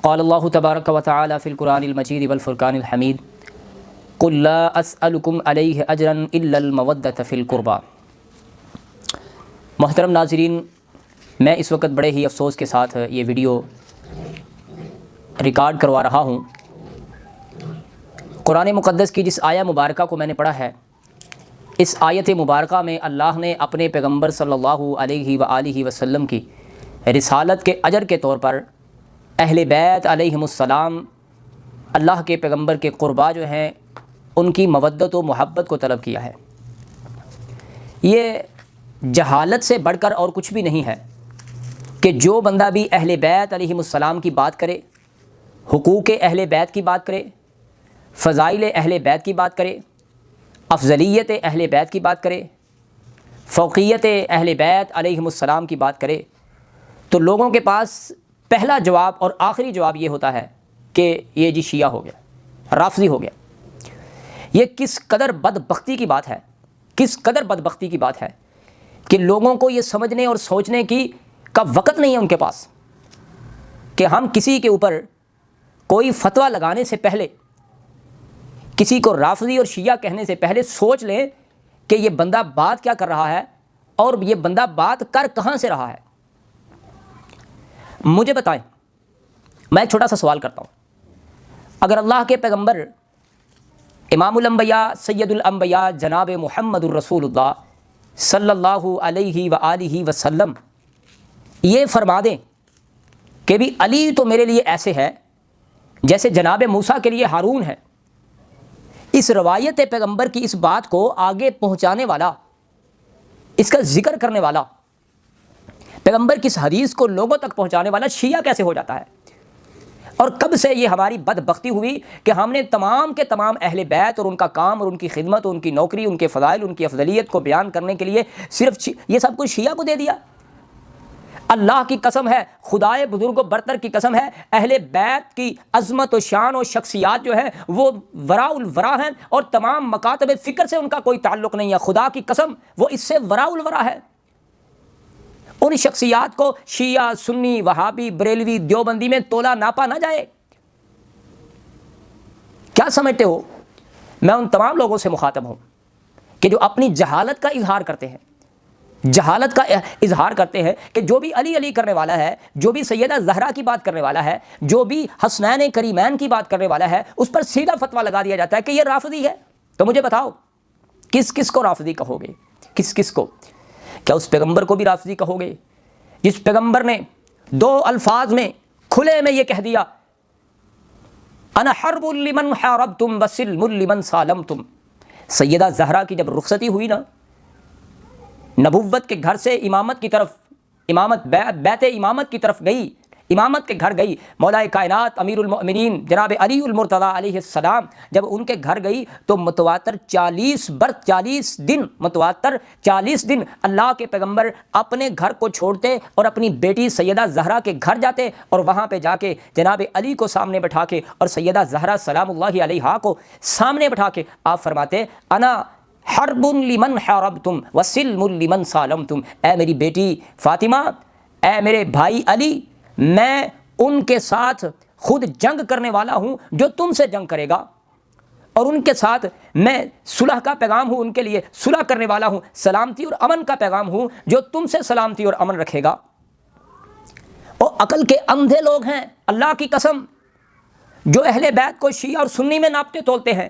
قال اللہ تبارک و تعالی فی القرآن المجید والفرقان الحمید قل لا اسألکم علیہ اجرا الا المودۃ فی القربى۔ محترم ناظرین، میں اس وقت بڑے ہی افسوس کے ساتھ یہ ویڈیو ریکارڈ کروا رہا ہوں۔ قرآن مقدس کی جس آیہ مبارکہ کو میں نے پڑھا ہے، اس آیت مبارکہ میں اللہ نے اپنے پیغمبر صلی اللہ علیہ وآلہ وسلم کی رسالت کے اجر کے طور پر اہل بیت علیہم السلام، اللہ کے پیغمبر کے قربا جو ہیں، ان کی مودت و محبت کو طلب کیا ہے۔ یہ جہالت سے بڑھ کر اور کچھ بھی نہیں ہے کہ جو بندہ بھی اہل بیت علیہم السلام کی بات کرے، حقوق اہل بیت کی بات کرے، فضائل اہل بیت کی بات کرے، افضلیت اہل بیت کی بات کرے، فوقیت اہل بیت علیہم السلام کی بات کرے، تو لوگوں کے پاس پہلا جواب اور آخری جواب یہ ہوتا ہے کہ یہ جی شیعہ ہو گیا، رافضی ہو گیا۔ یہ کس قدر بدبختی کی بات ہے، کس قدر بدبختی کی بات ہے کہ لوگوں کو یہ سمجھنے اور سوچنے کا وقت نہیں ہے ان کے پاس کہ ہم کسی کے اوپر کوئی فتویٰ لگانے سے پہلے، کسی کو رافضی اور شیعہ کہنے سے پہلے سوچ لیں کہ یہ بندہ بات کیا کر رہا ہے اور یہ بندہ بات کر کہاں سے رہا ہے۔ مجھے بتائیں، میں ایک چھوٹا سا سوال کرتا ہوں، اگر اللہ کے پیغمبر امام الانبیاء سید الانبیاء جناب محمد الرسول اللہ صلی اللہ علیہ وآلہ وسلم یہ فرما دیں کہ بھی علی تو میرے لیے ایسے ہے جیسے جناب موسیٰ کے لیے ہارون ہے، اس روایت پیغمبر کی اس بات کو آگے پہنچانے والا، اس کا ذکر کرنے والا، پیغمبر کی اس حدیث کو لوگوں تک پہنچانے والا شیعہ کیسے ہو جاتا ہے؟ اور کب سے یہ ہماری بدبختی ہوئی کہ ہم نے تمام کے تمام اہل بیت اور ان کا کام اور ان کی خدمت اور ان کی نوکری، ان کے فضائل، ان کی افضلیت کو بیان کرنے کے لیے صرف یہ سب کچھ شیعہ کو دے دیا؟ اللہ کی قسم ہے، خدائے بزرگ و برتر کی قسم ہے، اہل بیت کی عظمت و شان و شخصیات جو ہے وہ وراء الورا ہیں، اور تمام مکاتب فکر سے ان کا کوئی تعلق نہیں ہے۔ خدا کی قسم وہ اس سے وراء الورا ہے۔ ان شخصیات کو شیعہ، سنی، وہابی، بریلوی، دیوبندی میں تولا ناپا نہ جائے۔ کیا سمجھتے ہو؟ میں ان تمام لوگوں سے مخاطب ہوں کہ جو اپنی جہالت کا اظہار کرتے ہیں، جہالت کا اظہار کرتے ہیں کہ جو بھی علی علی کرنے والا ہے، جو بھی سیدہ زہرا کی بات کرنے والا ہے، جو بھی حسنین کریمین کی بات کرنے والا ہے، اس پر سیدھا فتویٰ لگا دیا جاتا ہے کہ یہ رافضی ہے۔ تو مجھے بتاؤ، کس کس کو رافضی کہو گے؟ کس کس کو؟ کیا اس پیغمبر کو بھی رافضی کہو گے جس پیغمبر نے دو الفاظ میں کھلے میں یہ کہہ دیا، انا حرب لمن حاربتم وسلم لمن سالمتم؟ سیدہ زہرا کی جب رخصتی ہوئی نا، نبوت کے گھر سے امامت کی طرف، بیت امامت کی طرف گئی، امامت کے گھر گئی، مولا کائنات امیر المؤمنین جناب علی المرتضیٰ علیہ السلام جب ان کے گھر گئی تو متواتر 40 دن اللہ کے پیغمبر اپنے گھر کو چھوڑتے اور اپنی بیٹی سیدہ زہرا کے گھر جاتے، اور وہاں پہ جا کے جناب علی کو سامنے بٹھا کے اور سیدہ زہرا سلام اللہ علیہا کو سامنے بٹھا کے آپ فرماتے، انا حرب لمن حاربتم وسلم لمن سالمتم۔ اے میری بیٹی فاطمہ، اے میرے بھائی علی، میں ان کے ساتھ خود جنگ کرنے والا ہوں جو تم سے جنگ کرے گا، اور ان کے ساتھ میں صلح کا پیغام ہوں، ان کے لیے صلح کرنے والا ہوں، سلامتی اور امن کا پیغام ہوں جو تم سے سلامتی اور امن رکھے گا۔ اور عقل کے اندھے لوگ ہیں اللہ کی قسم جو اہل بیت کو شیعہ اور سنی میں ناپتے تولتے ہیں،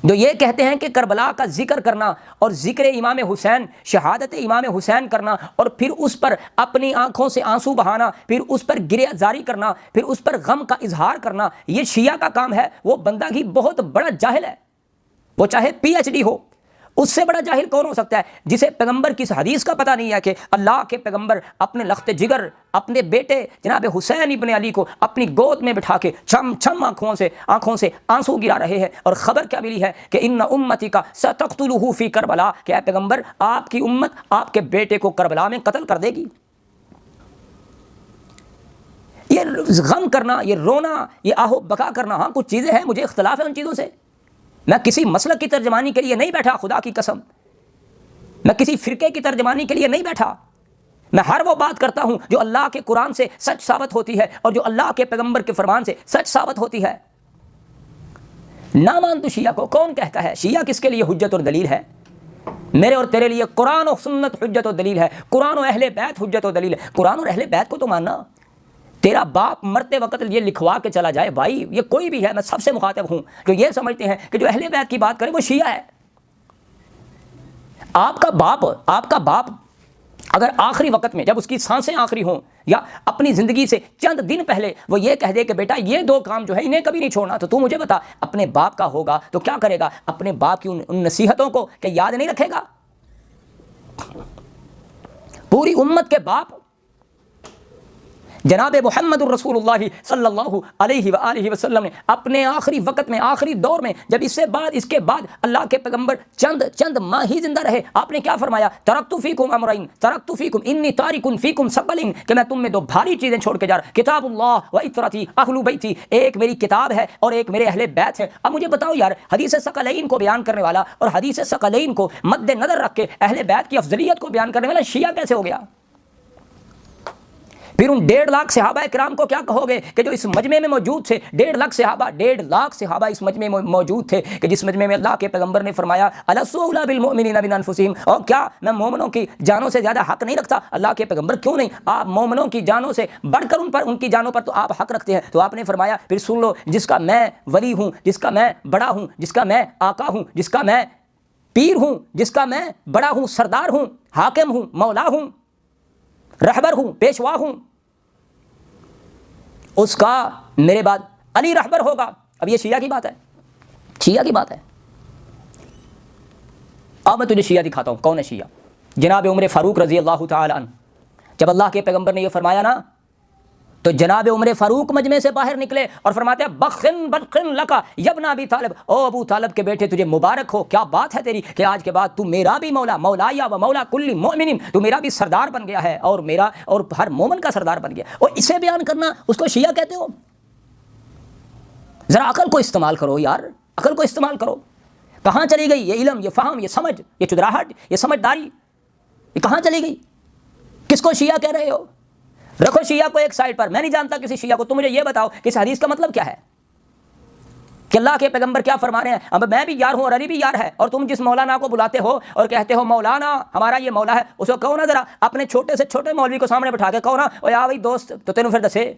جو یہ کہتے ہیں کہ کربلا کا ذکر کرنا اور ذکر امام حسین، شہادت امام حسین کرنا، اور پھر اس پر اپنی آنکھوں سے آنسو بہانا، پھر اس پر گریہ زاری کرنا، پھر اس پر غم کا اظہار کرنا، یہ شیعہ کا کام ہے۔ وہ بندہ ہی بہت بڑا جاہل ہے، وہ چاہے PhD ہو، اس سے بڑا جاہل کون ہو سکتا ہے جسے پیغمبر کی اس حدیث کا پتہ نہیں ہے کہ اللہ کے پیغمبر اپنے لخت جگر، اپنے بیٹے جناب حسین ابن علی کو اپنی گود میں بٹھا کے چھم چھم آنکھوں سے آنسو گرا رہے ہیں، اور خبر کیا ملی ہے کہ ان امتی کا ستقتلہ فی کربلا، کہ اے پیغمبر آپ کی امت آپ کے بیٹے کو کربلا میں قتل کر دے گی۔ یہ غم کرنا، یہ رونا، یہ آہو بکا کرنا، ہاں کچھ چیزیں ہیں، مجھے اختلاف ہے ان چیزوں سے، میں کسی مسلک کی ترجمانی کے لیے نہیں بیٹھا، خدا کی قسم میں کسی فرقے کی ترجمانی کے لیے نہیں بیٹھا، میں ہر وہ بات کرتا ہوں جو اللہ کے قرآن سے سچ ثابت ہوتی ہے اور جو اللہ کے پیغمبر کے فرمان سے سچ ثابت ہوتی ہے۔ نہ مان تو شیعہ کو کون کہتا ہے؟ شیعہ کس کے لیے حجت اور دلیل ہے؟ میرے اور تیرے لیے قرآن و سنت حجت و دلیل ہے، قرآن و اہل بیت حجت و دلیل ہے۔ قرآن اور اہل بیت کو تو ماننا، تیرا باپ مرتے وقت یہ لکھوا کے چلا جائے، بھائی یہ کوئی بھی ہے، میں سب سے مخاطب ہوں جو یہ سمجھتے ہیں کہ جو اہل بیت کی بات کرے وہ شیعہ ہے۔ آپ کا باپ اگر آخری وقت میں جب اس کی سانسیں آخری ہوں یا اپنی زندگی سے چند دن پہلے وہ یہ کہہ دے کہ بیٹا یہ دو کام جو ہے انہیں کبھی نہیں چھوڑنا، تو مجھے بتا اپنے باپ کا ہوگا تو کیا کرے گا؟ اپنے باپ کی ان نصیحتوں کو کہ یاد نہیں رکھے گا؟ پوری امت کے باپ جناب محمد الرسول اللہ صلی اللہ علیہ وآلہ وسلم نے اپنے آخری وقت میں، آخری دور میں، جب اس کے بعد اللہ کے پیغمبر چند ماہ ہی زندہ رہے، آپ نے کیا فرمایا؟ ترکت فیکم امرین، ترکت فیکم انی تارک فیکم ثقلین، کہ میں تم میں دو بھاری چیزیں چھوڑ کے جا رہا، کتاب اللہ و اطرتی اہل بیتی، ایک میری کتاب ہے اور ایک میرے اہل بیت ہے۔ اب مجھے بتاؤ یار، حدیث ثقلین کو بیان کرنے والا اور حدیث ثقلین کو مد نظر رکھ کے اہل بیت کی افضلیت کو بیان کرنے والا شیعہ کیسے ہو گیا؟ پھر ان 1.5 لاکھ صحابہ کرام کو کیا کہو گے کہ جو اس مجمع میں موجود تھے؟ 1.5 لاکھ صحابہ اس مجمع میں موجود تھے کہ جس مجمع میں اللہ کے پیغمبر نے فرمایا الستُ اولیٰ بالمؤمنین من انفسہم، اور کیا میں مومنوں کی جانوں سے زیادہ حق نہیں رکھتا؟ اللہ کے پیغمبر کیوں نہیں؟ آپ مومنوں کی جانوں سے بڑھ کر ان کی جانوں پر تو آپ حق رکھتے ہیں۔ تو آپ نے فرمایا پھر سن لو، جس کا میں ولی ہوں، جس کا میں بڑا ہوں، جس کا میں آقا ہوں، جس کا میں پیر ہوں، جس کا میں بڑا ہوں، سردار ہوں، حاکم ہوں، مولا ہوں، رہبر ہوں، پیشوا ہوں، اس کا میرے بعد علی رہبر ہوگا۔ اب یہ شیعہ کی بات ہے، شیعہ کی بات ہے۔ اب میں تجھے شیعہ دکھاتا ہوں کون ہے شیعہ۔ جناب عمر فاروق رضی اللہ تعالی عنہ، جب اللہ کے پیغمبر نے یہ فرمایا نا، تو جناب عمر فاروق مجمع سے باہر نکلے اور فرماتے ہیں بخن بخن لکا یبن ابی طالب، او ابو طالب کے بیٹے تجھے مبارک ہو، کیا بات ہے تیری کہ آج کے بعد تو میرا بھی مولا، مولایا و مولا کل مؤمن، تو میرا بھی سردار بن گیا ہے اور میرا اور ہر مومن کا سردار بن گیا۔ اور اسے بیان کرنا اس کو شیعہ کہتے ہو؟ ذرا عقل کو استعمال کرو یار، عقل کو استعمال کرو۔ کہاں چلی گئی یہ علم، یہ فہم، یہ سمجھ، یہ چدراہٹ، یہ سمجھداری، یہ کہاں چلی گئی؟ کس کو شیعہ کہہ رہے ہو؟ رکھو شیعہ کو ایک سائڈ پر، میں نہیں جانتا کسی شیعہ کو۔ تم مجھے یہ بتاؤ کہ اس حدیث کا مطلب کیا ہے کہ اللہ کے پیغمبر کیا فرما رہے ہیں؟ اب میں بھی یار ہوں اور علی بھی یار ہے، اور تم جس مولانا کو بلاتے ہو اور کہتے ہو مولانا ہمارا یہ مولا ہے، اس کو کہو نا ذرا اپنے چھوٹے سے چھوٹے مولوی کو سامنے بٹھا کے کہو نا او یا بھائی دوست تو تینوں پھر دسے،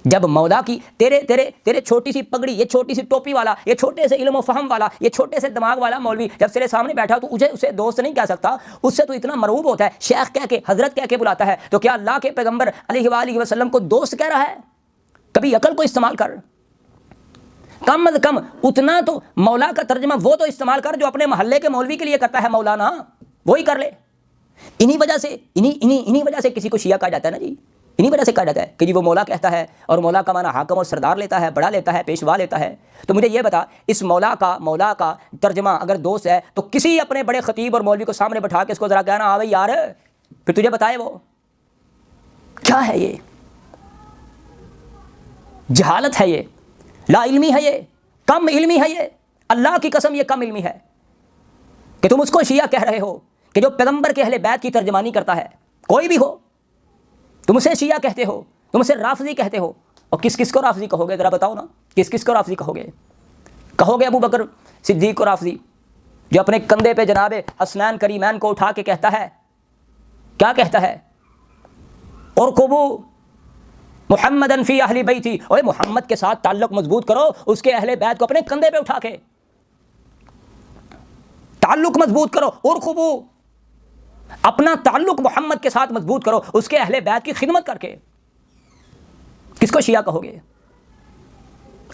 جب مولا کی تیرے چھوٹی سی پگڑی، یہ چھوٹی سی ٹوپی والا، یہ چھوٹے سے علم و فہم والا، یہ چھوٹے سے دماغ والا مولوی جب تیرے سامنے بیٹھا تو اسے دوست نہیں کہہ سکتا، اس سے تو اتنا مرعوب ہوتا ہے، شیخ کہہ کے، حضرت کہہ کے بلاتا ہے، تو کیا اللہ کے پیغمبر علیہ وآلہ وسلم کو دوست کہہ رہا ہے؟ کبھی عقل کو استعمال کر، کم از کم اتنا تو مولا کا ترجمہ وہ تو استعمال کر جو اپنے محلے کے مولوی کے لیے کرتا ہے مولانا، وہی کر لے۔ انہی وجہ سے کسی کو شیعہ کہا جاتا ہے نا جی، انہی وجہ سے کہا جاتا ہے کہ جی وہ مولا کہتا ہے، اور مولا کا معنی حاکم اور سردار لیتا ہے، بڑا لیتا ہے، پیشوا لیتا ہے۔ تو مجھے یہ بتا، اس مولا کا ترجمہ اگر دوست ہے تو کسی اپنے بڑے خطیب اور مولوی کو سامنے بٹھا کے اس کو ذرا کہنا آ بھائی یار، پھر تجھے بتائے وہ کیا ہے؟ یہ جہالت ہے، یہ لا علمی ہے، یہ کم علمی ہے، یہ اللہ کی قسم یہ کم علمی ہے کہ تم اس کو شیعہ کہہ رہے ہو کہ جو پیغمبر کے اہل بیت کی ترجمانی کرتا ہے، کوئی بھی ہو، تم اسے شیعہ کہتے ہو، تم اسے رافضی کہتے ہو۔ اور کس کو رافضی کہو گے؟ ذرا بتاؤ نا، کس کو رافضی کہو گے؟ کہو گے ابو بکر صدیق کو رافضی، جو اپنے کندھے پہ جناب حسنین کریمین کو اٹھا کے کہتا ہے، کیا کہتا ہے؟ ارقبوا محمدا فی اہل بیتی، اوے محمد کے ساتھ تعلق مضبوط کرو، اس کے اہل بیت کو اپنے کندھے پہ اٹھا کے تعلق مضبوط کرو، ارقبوا، اپنا تعلق محمد کے ساتھ مضبوط کرو، اس کے اہل بیت کی خدمت کر کے۔ کس کو شیعہ کہو گے؟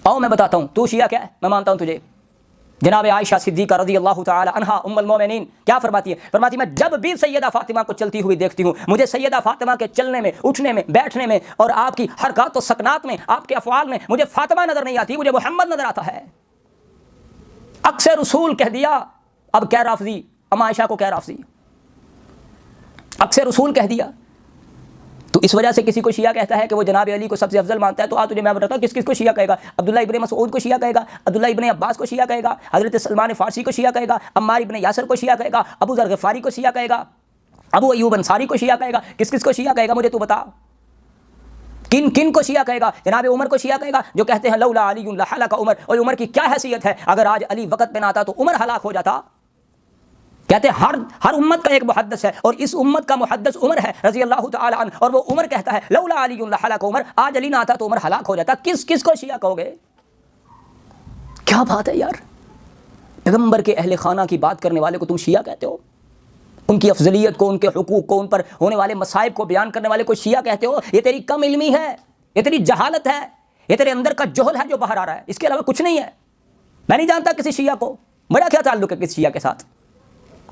آؤ میں بتاتا ہوں، تو شیعہ کیا ہے، میں مانتا ہوں تجھے۔ جناب عائشہ صدیقہ رضی اللہ تعالی عنہا ام المومنین کیا فرماتی ہے؟ فرماتی میں جب بھی سیدہ فاطمہ کو چلتی ہوئی دیکھتی ہوں، مجھے سیدہ فاطمہ کے چلنے میں، اٹھنے میں، بیٹھنے میں اور آپ کی حرکات و سکنات میں، آپ کے افعال میں مجھے فاطمہ نظر نہیں آتی، مجھے محمد نظر آتا ہے۔ اکثر رسول کہہ دیا، اب کیا رافضی، ام عائشہ کو کیا رافضی، اکثر رسول کہہ دیا۔ تو اس وجہ سے کسی کو شیعہ کہتا ہے کہ وہ جناب علی کو سب سے افضل مانتا ہے، تو تجھے میں بتاتا ہوں کس کو شیعہ کہے گا۔ عبداللہ ابن مسعود کو شیعہ کہے گا، عبداللہ ابن عباس کو شیعہ کہے گا، حضرت سلمان فارسی کو شیعہ کہے گا، عمار ابن یاسر کو شیعہ کہے گا، ابو ذر غفاری کو شیعہ کہے گا، ابو ایوب انصاری کو شیعہ کہے گا، کس کس کو شیعہ کہے گا مجھے تو بتا، کن کن کو شیعہ کہے گا؟ جناب عمر کو شیعہ کہے گا جو کہتے ہیں لولا علی لہلک عمر، اور عمر کی کیا حیثیت ہے، اگر آج علی وقت پہ نہ آتا تو عمر ہلاک ہو جاتا۔ کہتے ہیں ہر امت کا ایک محدث ہے، اور اس امت کا محدث عمر ہے رضی اللہ تعالی عنہ، اور وہ عمر کہتا ہے لولا علی لہلک عمر، آج علی نہ آتا تو عمر ہلاک ہو جاتا۔ کس کس کو شیعہ کہو گے؟ کیا بات ہے یار، پیغمبر کے اہل خانہ کی بات کرنے والے کو تم شیعہ کہتے ہو، ان کی افضلیت کو، ان کے حقوق کو، ان پر ہونے والے مصائب کو بیان کرنے والے کو شیعہ کہتے ہو؟ یہ تیری کم علمی ہے، یہ تیری جہالت ہے، یہ تیرے اندر کا جہل ہے جو باہر آ رہا ہے، اس کے علاوہ کچھ نہیں ہے۔ میں نہیں جانتا کسی شیعہ کو، میرا کیا تعلق ہے کسی شیعہ کے ساتھ؟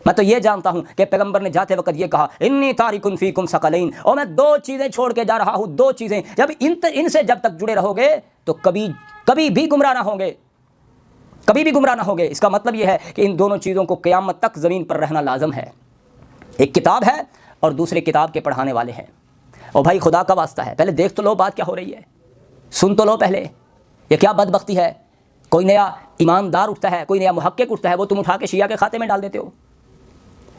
میں تو یہ جانتا ہوں کہ پیغمبر نے جاتے وقت یہ کہا انی تارک فیکم ثقلین، اور میں دو چیزیں چھوڑ کے جا رہا ہوں، دو چیزیں، جب ان سے جب تک جڑے رہو گے تو کبھی بھی گمراہ نہ ہوں گے، کبھی بھی گمراہ نہ ہوگے۔ اس کا مطلب یہ ہے کہ ان دونوں چیزوں کو قیامت تک زمین پر رہنا لازم ہے، ایک کتاب ہے اور دوسرے کتاب کے پڑھانے والے ہیں۔ اور بھائی خدا کا واسطہ ہے، پہلے دیکھ تو لو بات کیا ہو رہی ہے، سن تو لو پہلے، یہ کیا بدبختی ہے، کوئی نیا ایماندار اٹھتا ہے، کوئی نیا محقق اٹھتا ہے، وہ تم اٹھا کے شیعہ کے کھاتے میں ڈال دیتے ہو۔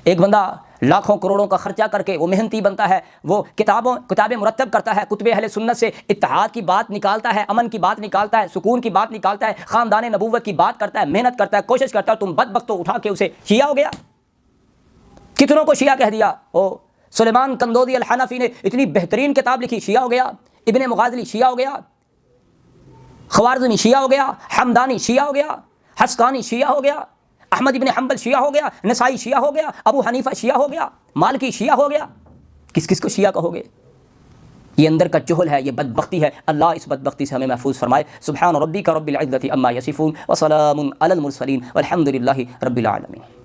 ایک بندہ لاکھوں کروڑوں کا خرچہ کر کے وہ محنتی بنتا ہے، وہ کتابیں مرتب کرتا ہے، کتب اہل سنت سے اتحاد کی بات نکالتا ہے، امن کی بات نکالتا ہے، سکون کی بات نکالتا ہے، خاندان نبوت کی بات کرتا ہے، محنت کرتا ہے، کوشش کرتا ہے، تم بدبختو اٹھا کے اسے شیعہ ہو گیا۔ کتنوں کو شیعہ کہہ دیا، او سلیمان قندوزی الحنفی نے اتنی بہترین کتاب لکھی، شیعہ ہو گیا، ابن مغازلی شیعہ ہو گیا، خوارزمی شیعہ ہو گیا، حمدانی شیعہ ہو گیا، حسقانی شیعہ ہو گیا، احمد ابن حنبل شیعہ ہو گیا، نسائی شیعہ ہو گیا، ابو حنیفہ شیعہ ہو گیا، مالکی شیعہ ہو گیا۔ کس کس کو شیعہ کہو گے؟ یہ اندر کا جہل ہے، یہ بدبختی ہے۔ اللہ اس بدبختی سے ہمیں محفوظ فرمائے۔ سبحان ربک رب العزۃ عما یصفون وسلام علی المرسلین والحمد للہ رب العالمین۔